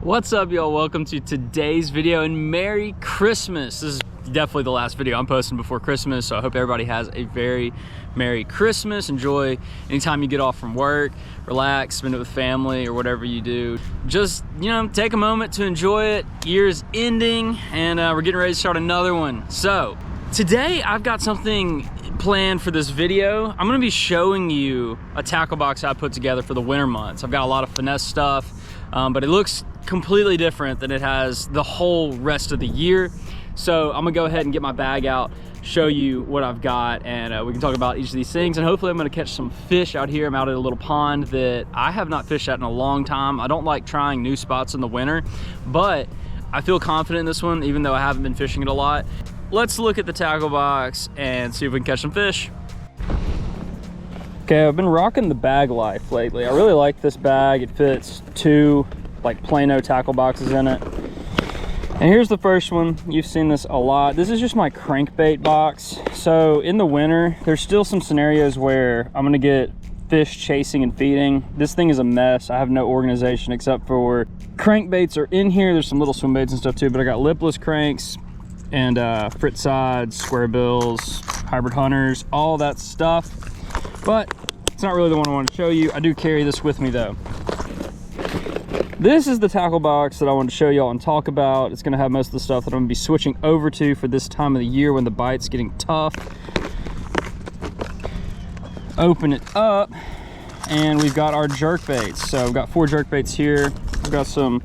What's up, y'all? Welcome to today's video and Merry Christmas. This is definitely the last video I'm posting before Christmas, so I hope everybody has a very Merry Christmas. Enjoy anytime you get off from work, relax, spend it with family or whatever you do. Just, take a moment to enjoy it. Year's ending and we're getting ready to start another one. So today I've got something planned for this video. I'm gonna be showing you a tackle box I put together for the winter months. I've got a lot of Finesse stuff, but it looks completely different than it has the whole rest of the year. So I'm gonna go ahead and get my bag out, show you what I've got, and we can talk about each of these things. And hopefully I'm gonna catch some fish out here. I'm out at a little pond that I have not fished at in a long time. I don't like trying new spots in the winter, but I feel confident in this one, even though I haven't been fishing it a lot. Let's look at the tackle box and see if we can catch some fish. Okay, I've been rocking the bag life lately. I really like this bag. It fits two like Plano tackle boxes in it. And here's the first one. You've seen this a lot. This is just my crankbait box. So in the winter, there's still some scenarios where I'm gonna get fish chasing and feeding. This thing is a mess. I have no organization except for crankbaits are in here. There's some little swim baits and stuff too, but I got lipless cranks and frit sides, square bills, hybrid hunters, all that stuff. But it's not really the one I want to show you. I do carry this with me though. This is the tackle box that I wanted to show y'all and talk about. It's gonna have most of the stuff that I'm gonna be switching over to for this time of the year when the bite's getting tough. Open it up and we've got our jerk baits. So I've got 4 jerk baits here. We've got some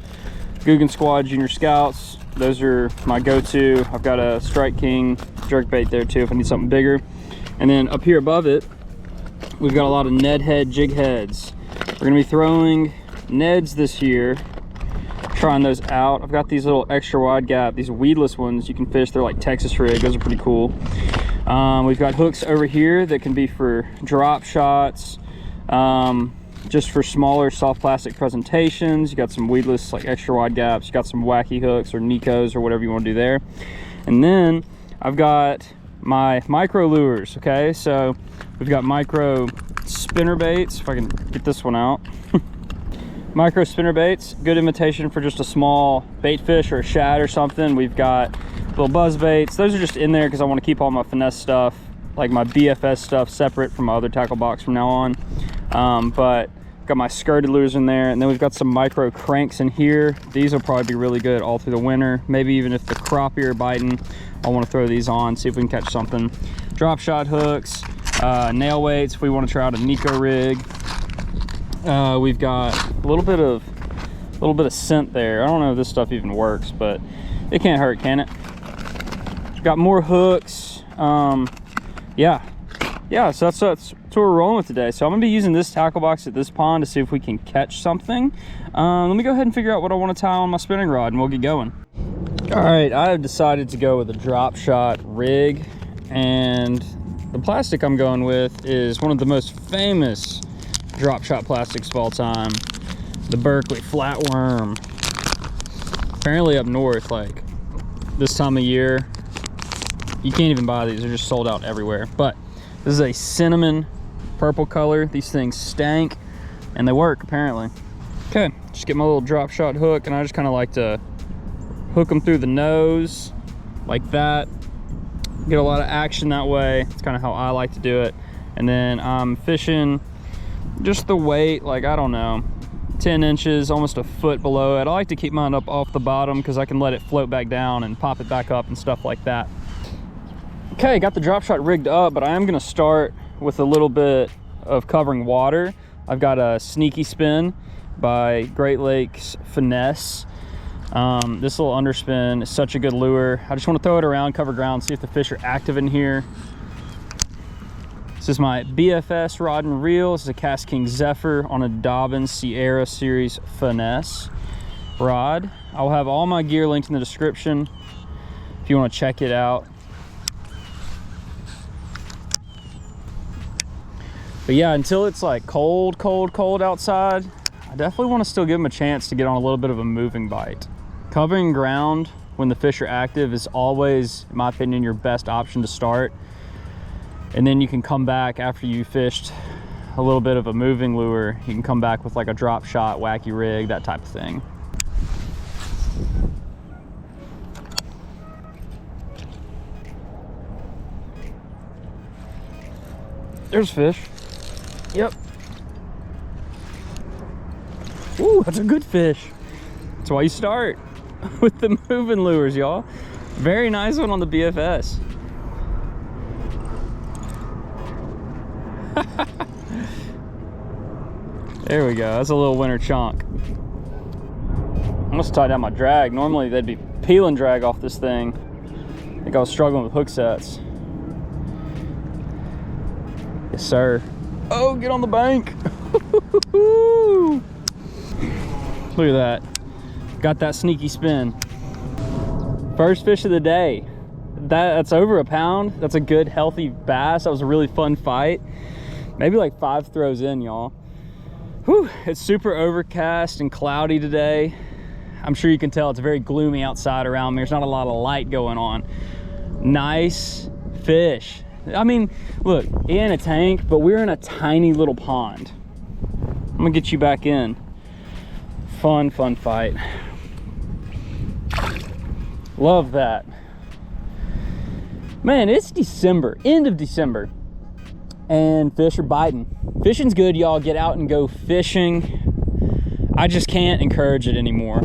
Guggen Squad Junior Scouts. Those are my go-to. I've got a Strike King jerk bait there too if I need something bigger. And then up here above it, we've got a lot of Ned head jig heads. We're gonna be throwing Neds this year, trying those out. I've got these little extra wide gap, these weedless ones you can fish. They're like Texas rig. Those are pretty cool. We've got hooks over here that can be for drop shots, just for smaller soft plastic presentations. You got some weedless like extra wide gaps. You got some wacky hooks or Nikos or whatever you want to do there. And then I've got my micro lures. Okay, so we've got micro spinner baits, if I can get this one out. Micro spinner baits, good imitation for just a small bait fish or a shad or something. We've got little buzz baits. Those are just in there because I want to keep all my Finesse stuff, like my BFS stuff, separate from my other tackle box from now on. But got my skirted lures in there, and then we've got some micro cranks in here. These will probably be really good all through the winter. Maybe even if the crappie are biting, I want to throw these on, see if we can catch something. Drop shot hooks, nail weights if we want to try out a Nico rig. We've got a little bit of scent there. I don't know if this stuff even works, but it can't hurt, can it? Got more hooks. Yeah, so that's what we're rolling with today. So I'm gonna be using this tackle box at this pond to see if we can catch something. Let me go ahead and figure out what I want to tie on my spinning rod and we'll get going. All right, I have decided to go with a drop shot rig, and the plastic I'm going with is one of the most famous drop shot plastics of all time, the Berkeley flatworm. Apparently up north, like this time of year, you can't even buy these. They're just sold out everywhere. But this is a cinnamon purple color. These things stank and they work apparently. Okay, just get my little drop shot hook, and I just kind of like to hook them through the nose like that. Get a lot of action that way. It's kind of how I like to do it. And then I'm fishing just the weight, like, I don't know, 10 inches, almost a foot below it. I like to keep mine up off the bottom because I can let it float back down and pop it back up and stuff like that. Okay, got the drop shot rigged up, but I am going to start with a little bit of covering water. I've got a Sneaky Spin by Great Lakes Finesse. This little underspin is such a good lure. I just want to throw it around, cover ground, see if the fish are active in here. This is my BFS rod and reel. This is a Cast King Zephyr on a Dobyns Sierra Series Finesse rod. I'll have all my gear linked in the description if you want to check it out. But yeah, until it's like cold outside, I definitely want to still give them a chance to get on a little bit of a moving bite. Covering ground when the fish are active is always, in my opinion, your best option to start. And then you can come back after you fished a little bit of a moving lure. You can come back with like a drop shot, wacky rig, that type of thing. There's fish. Yep. Ooh, that's a good fish. That's why you start with the moving lures, y'all. Very nice one on the BFS. There we go. That's a little winter chunk. I must tie down my drag. Normally they'd be peeling drag off this thing. I think I was struggling with hook sets. Yes, sir. Oh, get on the bank. Look at that. Got that sneaky spin. First fish of the day. That's over a pound. That's a good, healthy bass. That was a really fun fight. Maybe like 5 throws in, y'all. Whew, it's super overcast and cloudy today. I'm sure you can tell it's very gloomy outside around me. There's not a lot of light going on. Nice fish. I mean, look, in a tank, but we're in a tiny little pond. I'm gonna get you back in. Fun fight. Love that. Man, it's December, end of December, and fish are biting. Fishing's good, y'all. Get out and go fishing. I just can't encourage it anymore.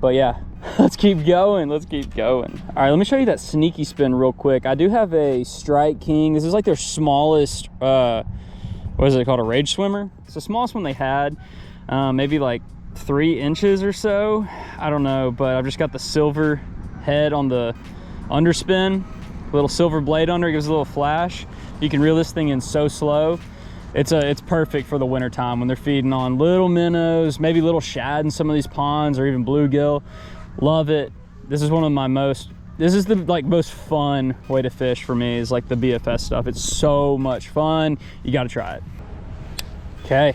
But yeah, let's keep going. Let's keep going. All right, let me show you that sneaky spin real quick. I do have a Strike King. This is like their smallest, what is it called, a rage swimmer? It's the smallest one they had, maybe like 3 inches or so. I don't know, but I've just got the silver head on the underspin, little silver blade under, it gives a little flash. You can reel this thing in so slow. It's perfect for the winter time when they're feeding on little minnows, maybe little shad in some of these ponds, or even bluegill. Love it. This is one of my this is the most fun way to fish for me, is like the BFS stuff. It's so much fun. You got to try it. Okay.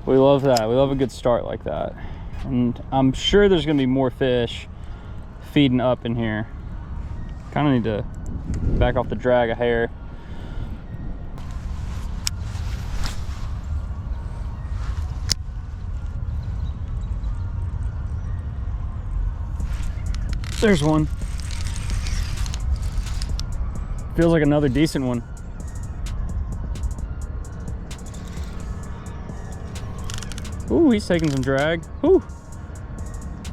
We love that. We love a good start like that. And I'm sure there's gonna be more fish feeding up in here. Kind of need to back off the drag a hair. There's one. Feels like another decent one. Ooh, he's taking some drag. Ooh,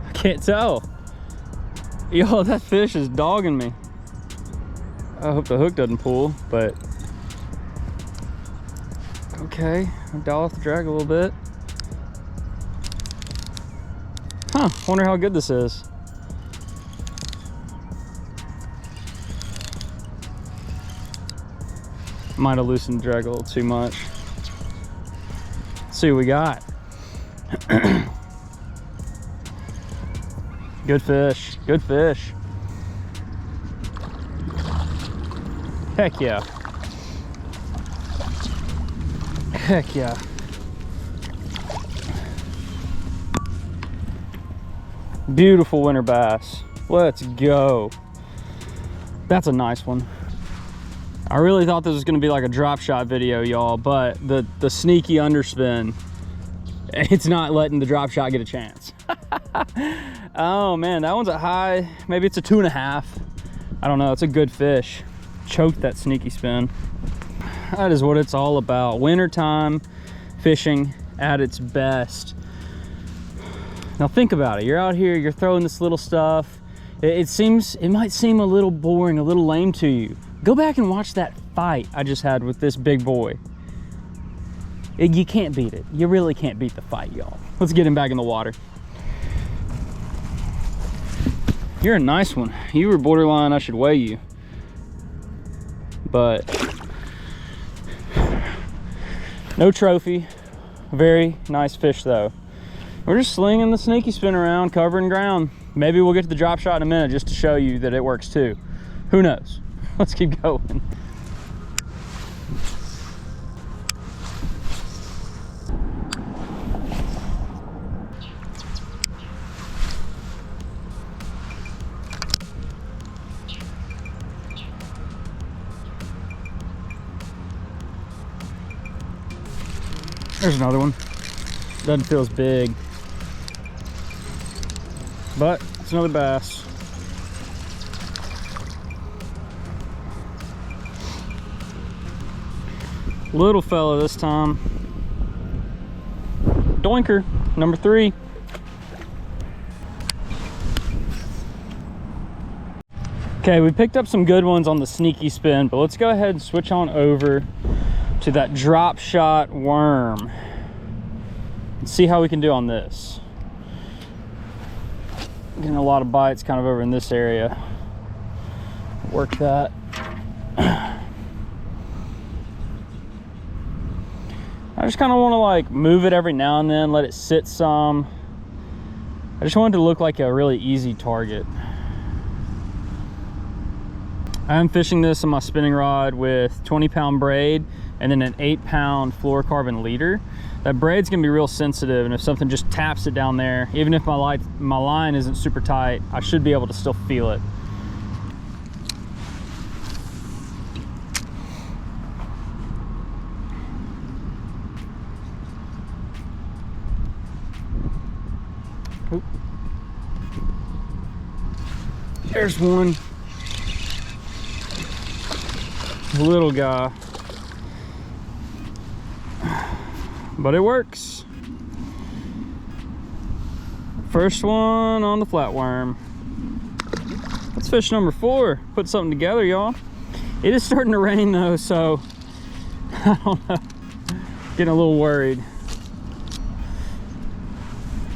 I can't tell. Yo, that fish is dogging me. I hope the hook doesn't pull, but okay. I'll dial off the drag a little bit. Huh, wonder how good this is. Might have loosened the drag a little too much. Let's see what we got. Good fish, good fish. Heck yeah. Heck yeah. Beautiful winter bass. Let's go. That's a nice one. I really thought this was gonna be like a drop shot video, y'all, but the sneaky underspin, it's not letting the drop shot get a chance. Oh man, that one's a high, maybe it's a 2.5. I don't know, it's a good fish. Choked that sneaky spin. That is what it's all about. Wintertime fishing at its best. Now think about it, you're out here, you're throwing this little stuff. It might seem a little boring, a little lame to you. Go back and watch that fight I just had with this big boy. You can't beat it. You really can't beat the fight, y'all. Let's get him back in the water. You're a nice one. You were borderline, I should weigh you. But no trophy. Very nice fish though. We're just slinging the sneaky spin around, covering ground. Maybe we'll get to the drop shot in a minute just to show you that it works too. Who knows? Let's keep going. There's another one. Doesn't feel as big, but it's another bass. Little fella this time. Doinker, number 3. Okay, we picked up some good ones on the sneaky spin, but let's go ahead and switch on over to that drop shot worm and see how we can do on this. Getting a lot of bites kind of over in this area. Work that. I just kind of want to like move it every now and then, let it sit some. I just want it to look like a really easy target. I'm fishing this on my spinning rod with 20-pound braid and then an 8-pound fluorocarbon leader. That braid's gonna be real sensitive, and if something just taps it down there, even if my line isn't super tight, I should be able to still feel it. Oop. There's one. Little guy. But it works. First one on the flatworm. That's fish number 4. Put something together, y'all. It is starting to rain though, so I don't know. Getting a little worried.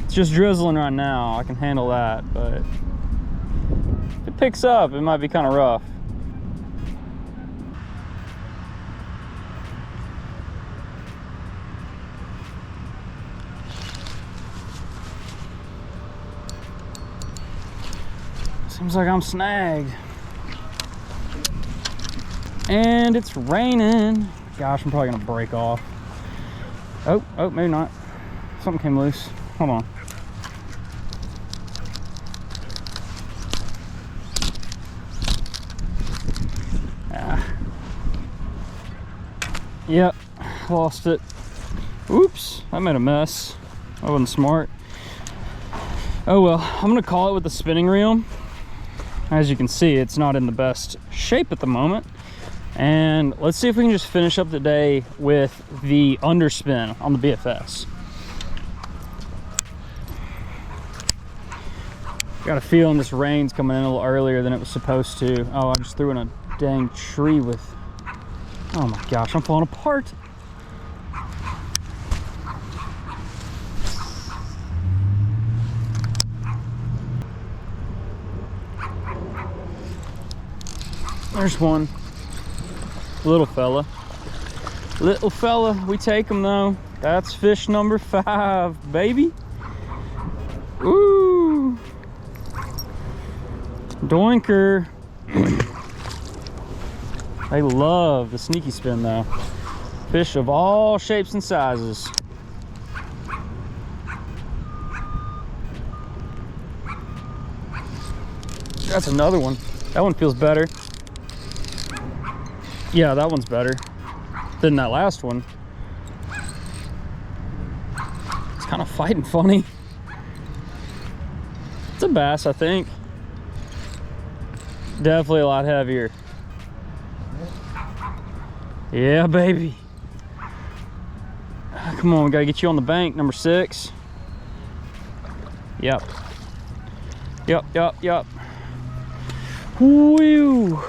It's just drizzling right now. I can handle that, but if it picks up, it might be kind of rough. Seems like I'm snagged. And it's raining. Gosh, I'm probably gonna break off. Oh, maybe not. Something came loose. Hold on. Yep, lost it. Oops, I made a mess. That wasn't smart. Oh well, I'm gonna call it with the spinning reel. As you can see, it's not in the best shape at the moment. And let's see if we can just finish up the day with the underspin on the BFS. Got a feeling this rain's coming in a little earlier than it was supposed to. Oh, I just threw in a dang tree with... Oh my gosh, I'm falling apart. There's one. Little fella. Little fella, we take him though. That's fish number 5, baby. Ooh. Doinker. They love the sneaky spin though. Fish of all shapes and sizes. That's another one. That one feels better. Yeah, that one's better than that last one. It's kind of fighting funny. It's a bass, I think. Definitely a lot heavier. Yeah, baby. Come on, we gotta get you on the bank, number 6. Yep. Yep. Woo!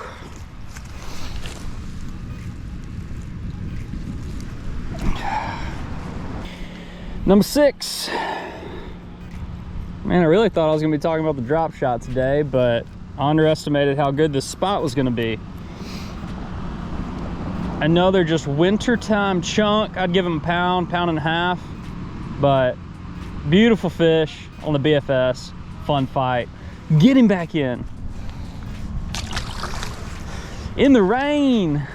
Number 6. Man, I really thought I was gonna be talking about the drop shot today, but I underestimated how good this spot was gonna be. Another just wintertime chunk. I'd give him a pound and a half, but beautiful fish on the BFS. Fun fight. Get him back in the rain.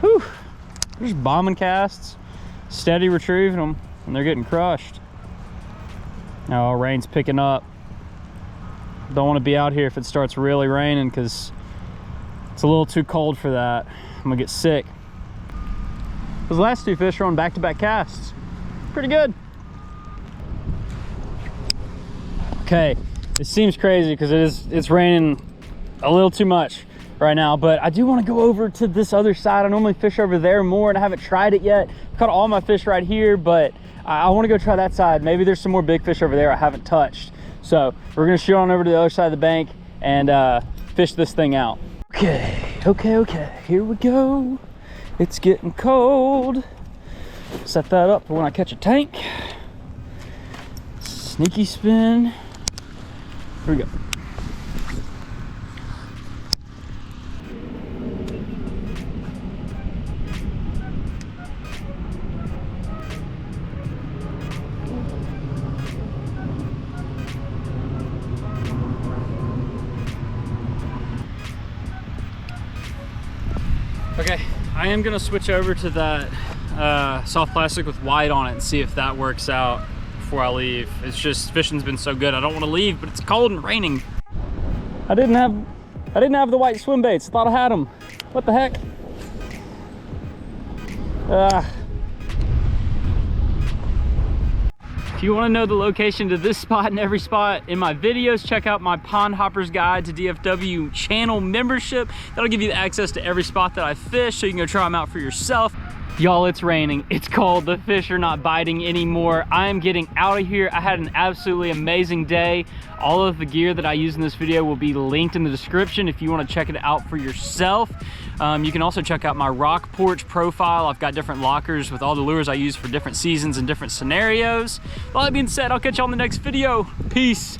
Whew. Just bombing casts, steady retrieving them, and they're getting crushed. Oh, rain's picking up. Don't want to be out here if it starts really raining because it's a little too cold for that. I'm gonna get sick. Those last 2 fish are on back-to-back casts. Pretty good. Okay, it seems crazy because it's raining a little too much, right now, but I do want to go over to this other side. I normally fish over there more, and I haven't tried it yet. Caught all my fish right here, but I want to go try that side. Maybe there's some more big fish over there I haven't touched. So we're gonna shoot on over to the other side of the bank and fish this thing out. Okay, here we go. It's getting cold. Set that up for when I catch a tank. Sneaky spin. Here we go. Okay, I am gonna switch over to that soft plastic with white on it and see if that works out before I leave. It's just, fishing's been so good. I don't want to leave, but it's cold and raining. I didn't have the white swim baits. Thought I had them. What the heck? If you want to know the location to this spot and every spot in my videos, check out my Pond Hoppers Guide to DFW channel membership. That'll give you access to every spot that I fish, so you can go try them out for yourself. Y'all, it's raining, it's cold, the fish are not biting anymore. I am getting out of here. I had an absolutely amazing day. All of the gear that I use in this video will be linked in the description if you want to check it out for yourself. You can also check out my rock porch profile. I've got different lockers with all the lures I use for different seasons and different scenarios. With all that being said, I'll catch you on the next video. Peace.